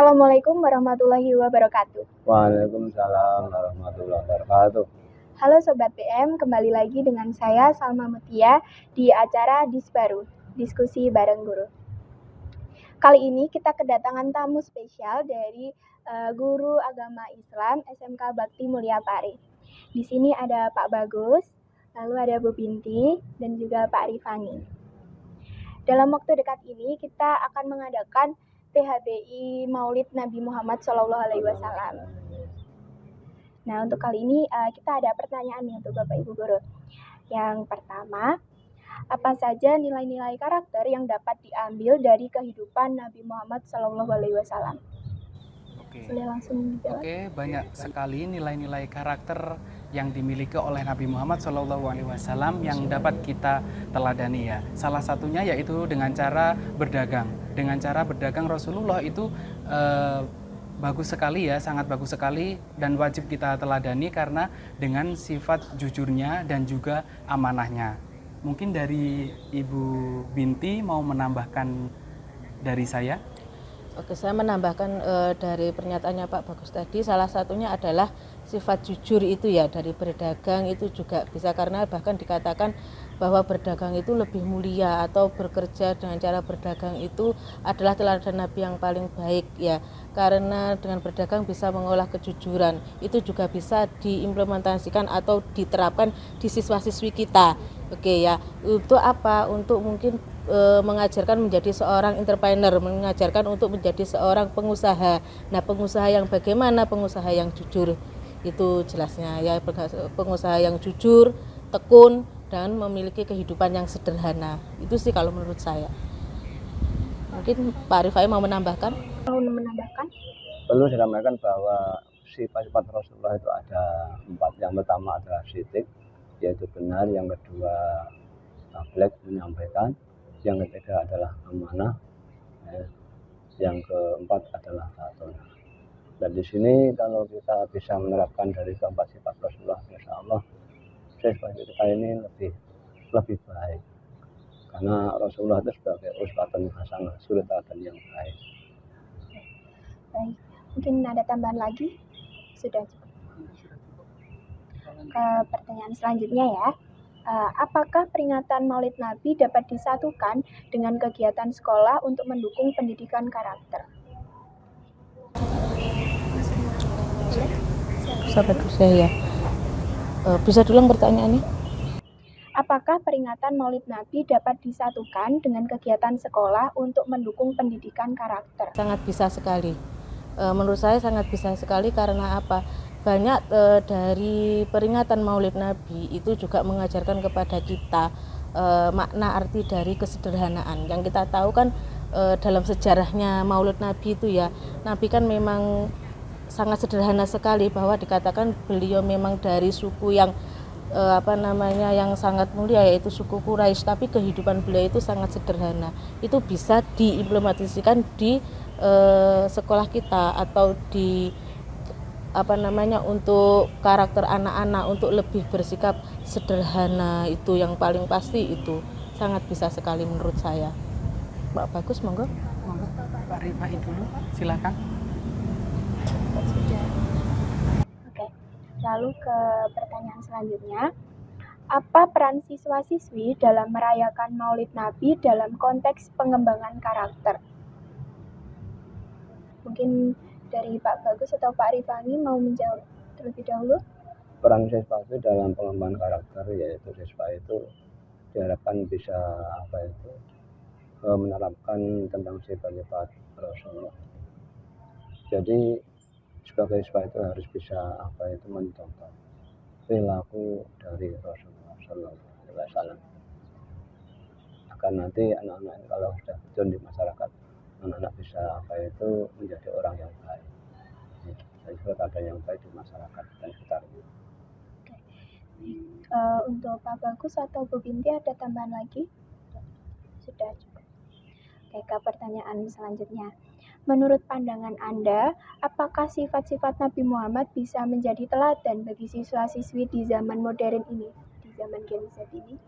Assalamualaikum warahmatullahi wabarakatuh. Waalaikumsalam warahmatullahi wabarakatuh. Halo Sobat PM, kembali lagi dengan saya Salma Mutia di acara Disbaru, Diskusi Bareng Guru. Kali ini kita kedatangan tamu spesial dari Guru Agama Islam SMK Bakti Mulia Pare. Di sini ada Pak Bagus, lalu ada Bu Binti, dan juga Pak Rifani. Dalam waktu dekat ini kita akan mengadakan PHBI Maulid Nabi Muhammad SAW. Nah, untuk kali ini kita ada pertanyaan nih untuk Bapak Ibu Guru. Yang pertama, apa saja nilai-nilai karakter yang dapat diambil dari kehidupan Nabi Muhammad SAW? Oke, banyak sekali nilai-nilai karakter yang dimiliki oleh Nabi Muhammad SAW yang dapat kita teladani ya. Salah satunya yaitu dengan cara berdagang. Dengan cara berdagang Rasulullah itu bagus sekali ya, sangat bagus sekali dan wajib kita teladani karena dengan sifat jujurnya dan juga amanahnya. Mungkin dari Ibu Binti mau menambahkan dari saya? Oke, saya menambahkan dari pernyataannya Pak Bagus tadi, salah satunya adalah sifat jujur itu ya, dari berdagang itu juga bisa, karena bahkan dikatakan bahwa berdagang itu lebih mulia atau bekerja dengan cara berdagang itu adalah teladan Nabi yang paling baik ya, karena dengan berdagang bisa mengolah kejujuran, itu juga bisa diimplementasikan atau diterapkan di siswa-siswi kita. Oke ya, untuk apa? Untuk mungkin mengajarkan menjadi seorang entrepreneur, mengajarkan untuk menjadi seorang pengusaha. Nah, pengusaha yang bagaimana? Pengusaha yang jujur, itu jelasnya ya, pengusaha yang jujur, tekun, dan memiliki kehidupan yang sederhana. Itu sih kalau menurut saya. Mungkin Pak Rifai mau menambahkan? Perlu disampaikan bahwa sifat-sifat Rasulullah itu ada 4. Yang pertama adalah sidik, yaitu benar. Yang kedua, tabligh, menyampaikan. Yang ketiga adalah amanah. Yang keempat adalah taatun. Dan di sini kalau kita bisa menerapkan dari keempat sifat Rasulullah, insya Allah sifat kita ini lebih baik. Karena Rasulullah itu sebagai uswatun hasanah, suri teladan yang baik. Baik, mungkin ada tambahan lagi? Sudah cukup. Ke pertanyaan selanjutnya ya. Apakah peringatan Maulid Nabi dapat disatukan dengan kegiatan sekolah untuk mendukung pendidikan karakter? Bisa diulang pertanyaannya? Apakah peringatan Maulid Nabi dapat disatukan dengan kegiatan sekolah untuk mendukung pendidikan karakter? Sangat bisa sekali. Menurut saya sangat bisa sekali, karena apa? Banyak dari peringatan Maulid Nabi itu juga mengajarkan kepada kita makna arti dari kesederhanaan. Yang kita tahu kan dalam sejarahnya Maulid Nabi itu ya, Nabi kan memang sangat sederhana sekali, bahwa dikatakan beliau memang dari suku yang yang sangat mulia, yaitu suku Quraisy, tapi kehidupan beliau itu sangat sederhana. Itu bisa diimplementasikan di sekolah kita atau di untuk karakter anak-anak untuk lebih bersikap sederhana, itu yang paling pasti itu sangat bisa sekali menurut saya. Mbak Bagus, monggo. Pak Rifai dulu, silakan. Oke, lalu ke pertanyaan selanjutnya. Apa peran siswa-siswi dalam merayakan Maulid Nabi dalam konteks pengembangan karakter? Mungkin dari Pak Bagus atau Pak Rifani mau menjawab terlebih dahulu. Peran siswa itu dalam pengembangan karakter, yaitu siswa itu diharapkan bisa menerapkan tentang sifat-sifat Rasulullah. Jadi sebagai siswa itu harus bisa mencontoh perilaku dari Rasulullah SAW, agar nanti anak-anak kalau sudah terjun di masyarakat, anak-anak bisa menjadi orang yang baik, jadi ada yang baik di masyarakat dan sekitarnya. Untuk Pak Bagus atau Bu Binti ada tambahan lagi? Sudah cukup. Oke, ke pertanyaan selanjutnya. Menurut pandangan Anda, apakah sifat-sifat Nabi Muhammad bisa menjadi teladan bagi siswa-siswi di zaman modern ini, di zaman Gen Z ini?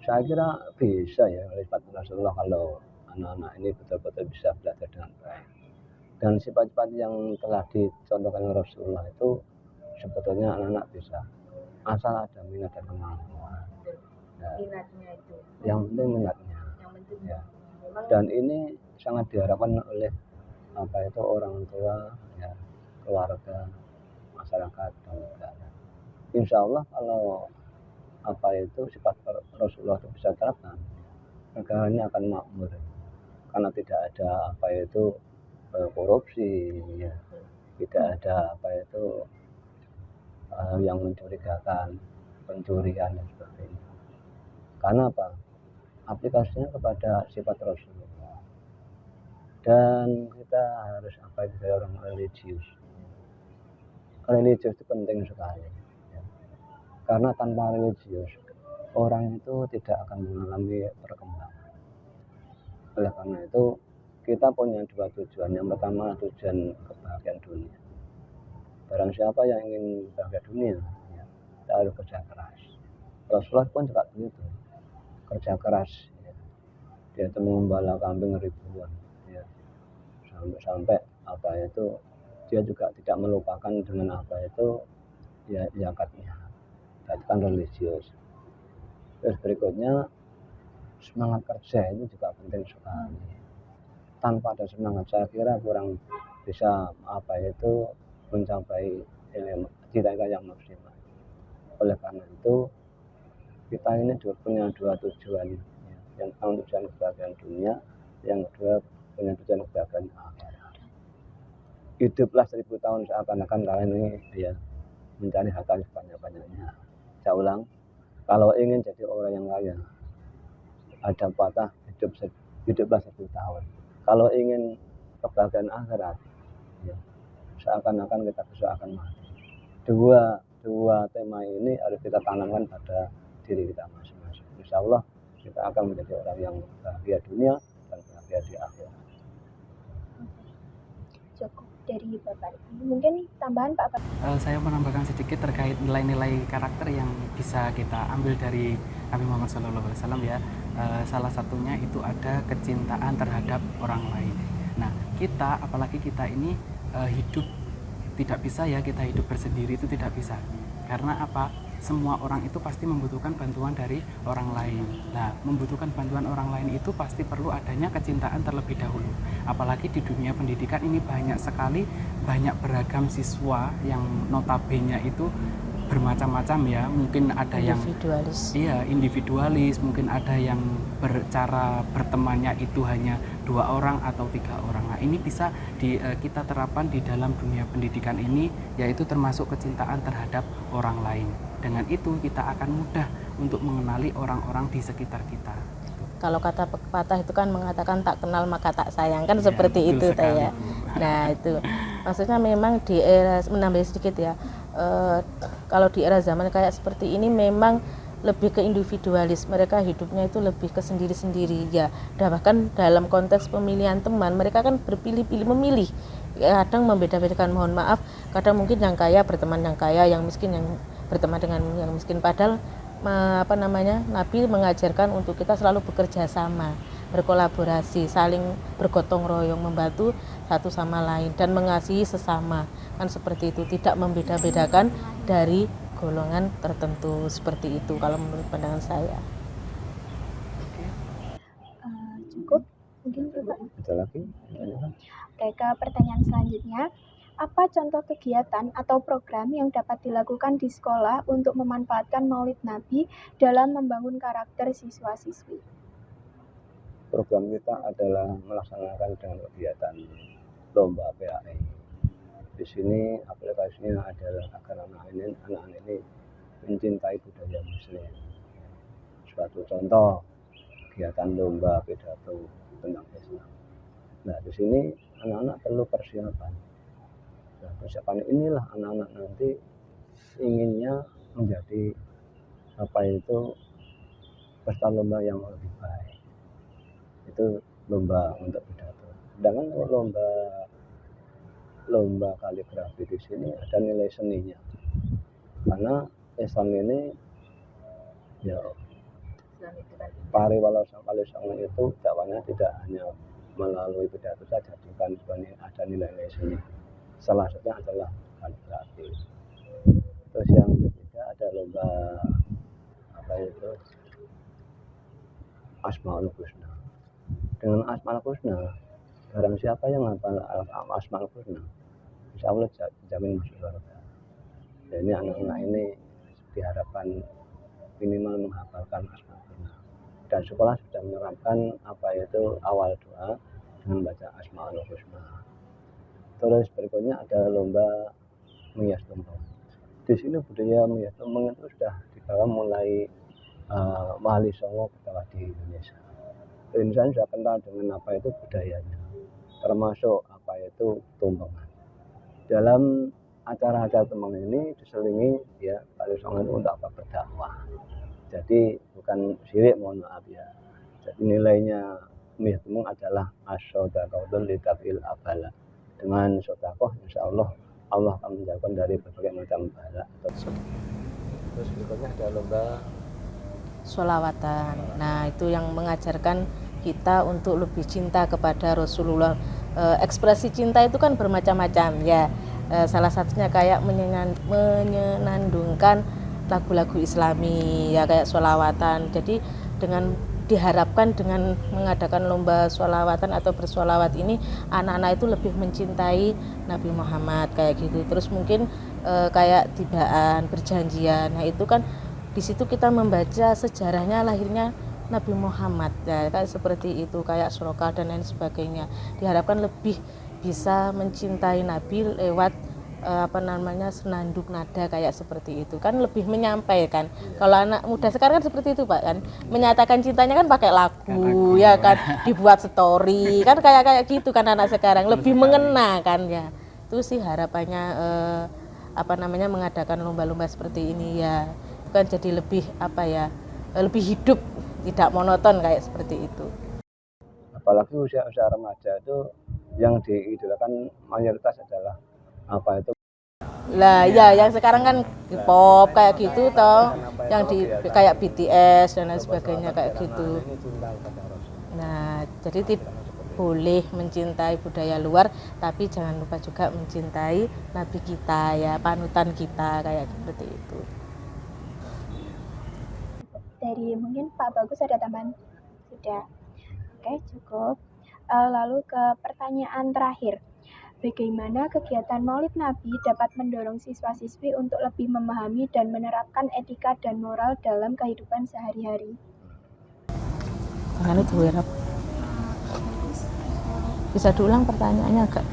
Saya kira bisa ya, sifat Rasulullah, kalau anak-anak ini betul-betul bisa belajar dengan baik. Dan sifat-sifat yang telah dicontohkan oleh Rasulullah itu sebetulnya anak-anak bisa, asal ada minat dan kemampuan. Nah, Minatnya itu. yang penting minatnya. Yang penting Ya. memang Dan ini sangat diharapkan oleh orang tua, ya, keluarga, masyarakat, dan negara. Insya Allah kalau sifat Rasulullah itu bisa terapkan, negara ini akan makmur karena tidak ada korupsi, ya. Tidak ada yang mencurigakan, pencurian dan sebagainya. Karena apa? Aplikasinya kepada sifat Rasulullah. Dan kita harus jadi orang religius. Religius itu penting sekali. Ya. Karena tanpa religius, orang itu tidak akan mengalami perkembangan. Oleh karena itu, kita punya dua tujuan. Yang pertama, tujuan kebahagiaan dunia. Barang siapa yang ingin bahagia dunia, ya, kita harus kerja keras. Rasulullah pun juga begitu, kerja keras. Ya. Dia itu mengembala kambing ribuan, ya. Sampai dia juga tidak melupakan dengan ya zakatnya. Itu kan religius. Terus berikutnya, semangat kerja itu juga penting sekali. Tanpa ada semangat, saya kira kurang bisa mencapai cita-cita yang maksimal. Oleh karena itu, kita ini juga punya dua tujuan. Ya. Yang pertama tujuan kebahagiaan dunia, yang kedua punya tujuan kebahagiaan akhirat. Hiduplah 1000 tahun seakan-akan kalian ini ya mencari harta sebanyak-banyaknya. Saya ulang, kalau ingin jadi orang yang kaya, ada patah hiduplah 1000 tahun. Kalau ingin kebahagiaan akhirat, ya, seakan-akan kita besok akan mati. Dua tema ini harus kita tanamkan pada diri kita masing-masing. Insya Allah kita akan menjadi orang yang bahagia dunia dan bahagia di akhirat. Cukup dari Bapak. Mungkin tambahan Pak. Saya menambahkan sedikit terkait nilai-nilai karakter yang bisa kita ambil dari Nabi Muhammad SAW ya. Salah satunya itu ada kecintaan terhadap orang lain. Nah, apalagi kita ini hidup tidak bisa ya, kita hidup bersendiri itu tidak bisa. Karena apa? Semua orang itu pasti membutuhkan bantuan dari orang lain. Nah, membutuhkan bantuan orang lain itu pasti perlu adanya kecintaan terlebih dahulu. Apalagi di dunia pendidikan ini banyak beragam siswa yang notabene itu bermacam-macam ya. Mungkin ada yang individualis, mungkin ada yang cara bertemannya itu hanya 2 orang atau 3 orang. Nah, ini bisa kita terapkan di dalam dunia pendidikan ini, yaitu termasuk kecintaan terhadap orang lain. Dengan itu kita akan mudah untuk mengenali orang-orang di sekitar kita. Kalau kata pepatah itu kan mengatakan tak kenal maka tak sayang, kan ya, seperti itu ya. Nah, itu maksudnya memang di era, menambah sedikit ya, kalau di era zaman kayak seperti ini memang lebih ke individualis, mereka hidupnya itu lebih ke sendiri-sendiri ya. Dan bahkan dalam konteks pemilihan teman, mereka kan berpilih-pilih memilih, kadang membeda-bedakan, mohon maaf, kadang mungkin yang kaya berteman yang kaya, yang miskin yang berteman dengan yang miskin. Padahal Nabi mengajarkan untuk kita selalu bekerja sama, berkolaborasi, saling bergotong royong, membantu satu sama lain dan mengasihi sesama, kan seperti itu, tidak membeda-bedakan dari golongan tertentu, seperti itu kalau menurut pandangan saya. Cukup mungkin Bapak. Ada lagi? Oke, ke pertanyaan selanjutnya. Apa contoh kegiatan atau program yang dapat dilakukan di sekolah untuk memanfaatkan Maulid Nabi dalam membangun karakter siswa-siswi? Program kita adalah melaksanakan dengan kegiatan lomba PAI. Di sini aplikasinya adalah agar anak ini mencintai budaya Muslim. Suatu contoh kegiatan lomba pidato tentang Islam. Nah, di sini anak-anak perlu persiapan. Nah, persiapan inilah anak-anak nanti inginnya menjadi peserta lomba yang lebih baik. Itu lomba untuk pidato. Sedangkan lomba kaligrafi di sini ada nilai seninya. Karena Islam ini ya pariwala itu dakwanya tidak hanya melalui pidato saja, bukan ada nilai-nilai seni. Salah satunya adalah kaligrafi. Terus yang ketiga ada lomba apa itu Asmaul Husna. Dengan Asmaul Husna, barang siapa yang hafal Asmaul Husna, insya Allah jamin masuk surga. Jadi anak-anak ini diharapkan minimal menghafalkan Asmaul Husna. Dan sekolah sudah menerapkan apa itu awal doa dengan baca Asmaul Husna. Terus berikutnya ada lomba menghias tumpeng. Di sini budaya menghias tumpeng itu sudah dibawa mulai Wali Songo pertama di Indonesia. Indonesia sudah kenal dengan apa itu budayanya, termasuk apa itu tumpengan. Dalam acara-acara tumpeng ini diselingi ya Wali Songo itu untuk apa berdakwah. Jadi bukan syirik, mohon maaf ya. Jadi nilainya menghias tumpeng adalah as-shadaqatul litafil abala. Dengan sedekah insya Allah Allah akan menjauhkan dari berbagai macam bala. Terus berikutnya ada lomba sholawatan. Nah, itu yang mengajarkan kita untuk lebih cinta kepada Rasulullah. Ekspresi cinta itu kan bermacam-macam ya. Salah satunya kayak menyenandungkan lagu-lagu Islami ya, kayak sholawatan. Jadi diharapkan dengan mengadakan lomba sholawatan atau bersholawat ini, anak-anak itu lebih mencintai Nabi Muhammad kayak gitu. Terus mungkin kayak tibaan, perjanjian. Nah, itu kan di situ kita membaca sejarahnya lahirnya Nabi Muhammad ya, kayak seperti itu, kayak suraka dan lain sebagainya. Diharapkan lebih bisa mencintai Nabi lewat senandung nada kayak seperti itu, kan lebih menyampaikan. Kalau anak muda sekarang kan seperti itu Pak, kan menyatakan cintanya kan pakai lagu ya kan, dibuat story kan kayak gitu kan anak sekarang, lebih mengena kan ya. Itu sih harapannya mengadakan lomba-lomba seperti ini ya, kan jadi lebih lebih hidup, tidak monoton kayak seperti itu. Apalagi usia-usia remaja itu yang diidolakan mayoritas adalah apa itu ya yang sekarang kan pop kayak gitu toh, yang kayak BTS dan lain sebagainya kayak gitu. Nah, jadi boleh mencintai budaya luar, tapi jangan lupa juga mencintai Nabi kita ya, panutan kita kayak seperti itu. Dari mungkin Pak Bagus ada tambahan? Sudah. Oke, cukup. Lalu ke pertanyaan terakhir. Bagaimana kegiatan Maulid Nabi dapat mendorong siswa-siswi untuk lebih memahami dan menerapkan etika dan moral dalam kehidupan sehari-hari? Bisa diulang pertanyaannya agak.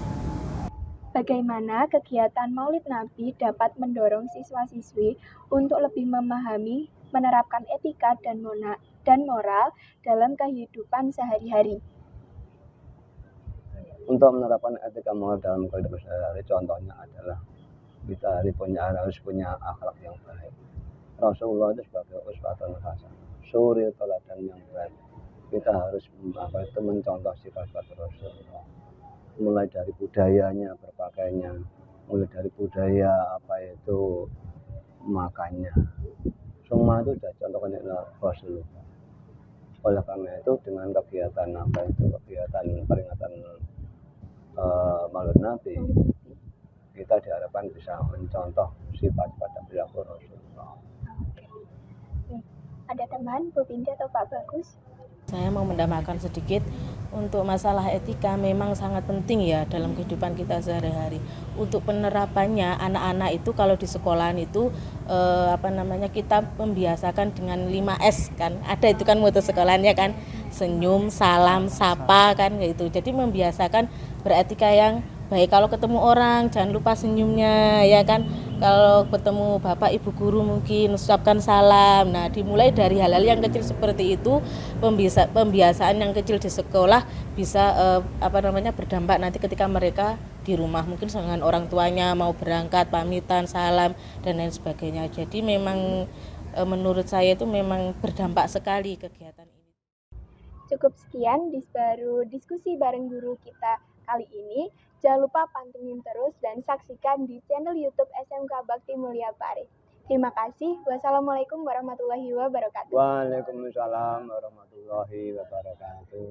Bagaimana kegiatan Maulid Nabi dapat mendorong siswa-siswi untuk lebih memahami, menerapkan etika dan moral dalam kehidupan sehari-hari? Untuk menerapkan etika moral dalam kehidupan sehari-hari, contohnya adalah kita harus punya akhlak yang baik. Rasulullah itu sebagai uswatun hasanah, suri teladan yang baik. Kita harus mencontoh sifat-sifat Rasulullah, mulai dari budayanya, berpakaiannya, mulai dari budaya makannya, semua itu sudah contohkan Rasulullah. Oleh karena itu dengan kegiatan peringatan Maulid Nabi, kita diharapkan bisa mencontoh sifat-sifat dan perilaku Rasulullah. Ada tambahan Bu Binti atau Pak Bagus? Saya mau menambahkan sedikit untuk masalah etika, memang sangat penting ya dalam kehidupan kita sehari-hari. Untuk penerapannya anak-anak itu kalau di sekolahan itu kita membiasakan dengan 5S kan. Ada itu kan moto sekolahnya kan, senyum, salam, sapa kan gitu. Jadi membiasakan beretika yang baik. Kalau ketemu orang jangan lupa senyumnya ya kan. Kalau ketemu bapak ibu guru mungkin ucapkan salam. Nah, dimulai dari hal-hal yang kecil seperti itu, pembiasaan yang kecil di sekolah bisa berdampak nanti ketika mereka di rumah, mungkin dengan orang tuanya mau berangkat pamitan, salam dan lain sebagainya. Jadi memang menurut saya itu memang berdampak sekali kegiatan ini. Cukup sekian baru diskusi bareng guru kita kali ini. Jangan lupa pantengin terus dan saksikan di channel YouTube SMK Bakti Mulia Pare. Terima kasih. Wassalamualaikum warahmatullahi wabarakatuh. Waalaikumsalam warahmatullahi wabarakatuh.